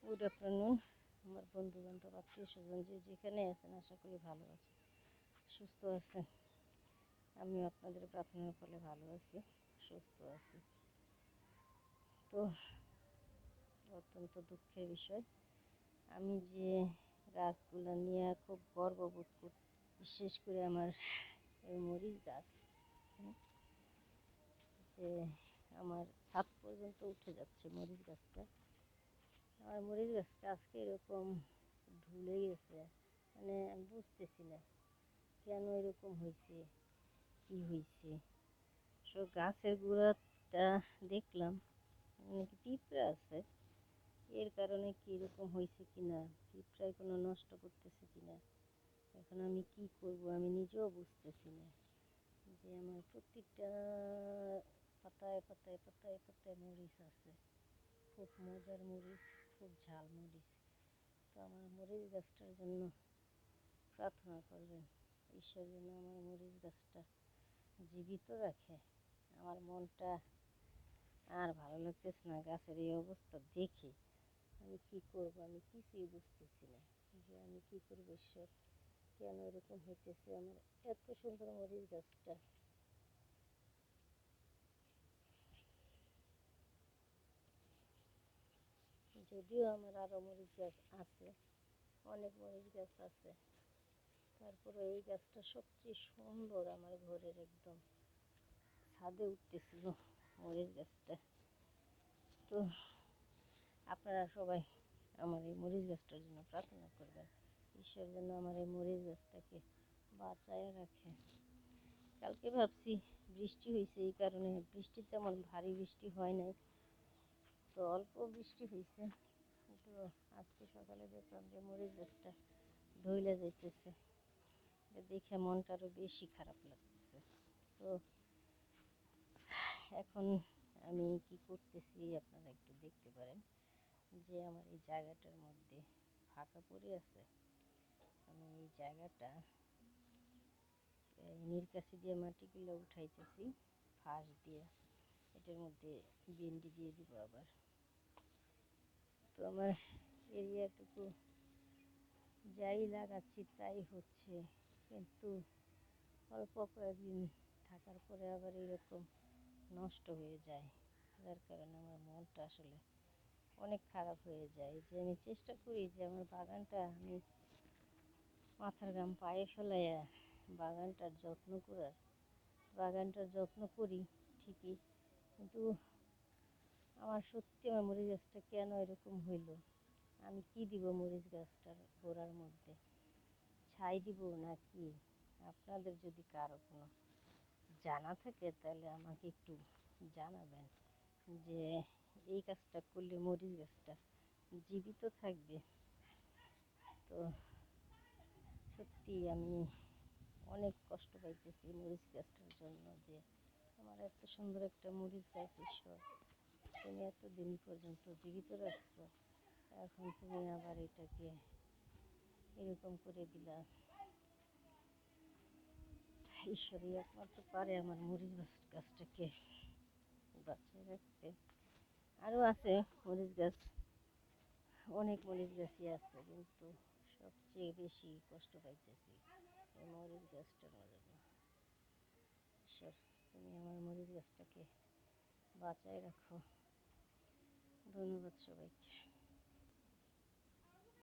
Good afternoon আমার বন্ধু বান্ধব আত্মীয় স্বজন যে যেখানে আছেন, আশা করি ভালো আছেন, সুস্থ আছেন। আমিও আপনাদের প্রার্থনার ফলে ভালো আছি, সুস্থ আছি। তো অত্যন্ত দুঃখের বিষয়, আমি যে গাছগুলো নিয়ে খুব গর্ববোধ করি, বিশেষ করে আমার এই মরিচ গাছ, যে আমার ছাদ পর্যন্ত উঠে যাচ্ছে মরিচ গাছটা। আমার মরিচ গাছটা আজকে এরকম ঢুলে গেছে, মানে আমি বুঝতেছি না কেন এরকম হয়েছে, কি হয়েছে। সব গাছের গোড়াটা দেখলাম নাকি পিঁপড়া আছে, এর কারণে কি এরকম হয়েছে কিনা, পিঁপড়ায় কোনো নষ্ট করতেছে কিনা, এখন আমি কি করব আমি নিজেও বুঝতেছি না। যে আমার প্রত্যেকটা পাতায় পাতায় পাতায় পাতায় মরিচ আছে, খুব মজার মরিচ, খুব ঝাল মরিচ। তো আমার মরিচ গাছটার জন্য প্রার্থনা করবেন, ঈশ্বর যেন আমার মরিচ গাছটা জীবিত রাখে। আমার মনটা আর ভালো লাগতেছে না গাছের এই অবস্থা দেখে। আমি কি করব, আমি কিছুই বুঝতেছি না যে আমি কি করব। ঈশ্বর, কেন এরকম হইতেছে আমার এত সুন্দর মরিচ গাছটা। যদিও আমার আরো মরিচ গাছ আছে, অনেক মরিচ গাছ আছে, তারপরে এই গাছটা সবচেয়ে সুন্দর। আমার ঘরের একদম ছাদে উঠতেছিল মরিচ গাছটা। তো আপনারা সবাই আমার এই মরিচ গাছটার জন্য প্রার্থনা করবেন, ঈশ্বর যেন আমার এই মরিচ গাছটাকে বাঁচায় রাখে। কালকে ভাবছি বৃষ্টি হয়েছে, এই কারণে বৃষ্টি তেমন ভারী বৃষ্টি হয় নাই, তো অল্প বৃষ্টি হয়েছে, কিন্তু আজকে সকালে দেখলাম যে মরিচ গাছটা ধইলা যাইতেছে, দেখে মনটা আরো বেশি খারাপ লাগতেছে। তো এখন আমি কি করতেছি আপনারা একটু দেখতে পারেন, যে আমার এই জায়গাটার মধ্যে ফাঁকা পড়ে আছে, আমি এই জায়গাটা নিরকাশি দিয়ে মাটিগুলো উঠাইতেছি, ফাঁস দিয়ে এটার মধ্যে ভেন্ডি দিয়ে দিব আবার। তো আমার এরিয়াটুকু যাই লাগাচ্ছি তাই হচ্ছে, কিন্তু অল্প কয়েকদিন থাকার পরে আবার এরকম নষ্ট হয়ে যায়, যার কারণে আমার মনটা আসলে অনেক খারাপ হয়ে যায়। যে আমি চেষ্টা করি যে আমার বাগানটা আমি মাথার ঘাম পায়ে ফেলাইয়া বাগানটার যত্ন করি ঠিকই, কিন্তু আমার সত্যি আমার মরিচ গাছটা কেন এরকম হইলো। আমি কি দিব মরিচ গাছটার গোড়ার মধ্যে, ছাই দিব নাকি? আপনাদের যদি কারো কোনো জানা থাকে তাহলে আমাকে একটু জানাবেন, যে এই কাজটা করলে মরিচ গাছটা জীবিত থাকবে। তো সত্যি আমি অনেক কষ্ট পাইতেছি মরিচ গাছটার জন্য, যে আমার এত সুন্দর একটা মরিচ গাছ ঈশ্বর, তুমি এতদিন পর্যন্ত জীবিত রাখছো, এখন তুমি আবার এটাকে এরকম করে দিলা। ঈশ্বরই একমাত্র পারে আমার মরিচ গাছটাকে বাঁচিয়ে রাখতে। আরও আছে মরিচ গাছ, অনেক মরিচ গাছই আছে, কিন্তু সবচেয়ে বেশি কষ্ট পাইতেছি এই মরিচ গাছটার জন্য। ঈশ্বর, তুমি আমার মরিচ গাছটাকে বাঁচায় রাখো। ধন্যবাদ সবাইকে।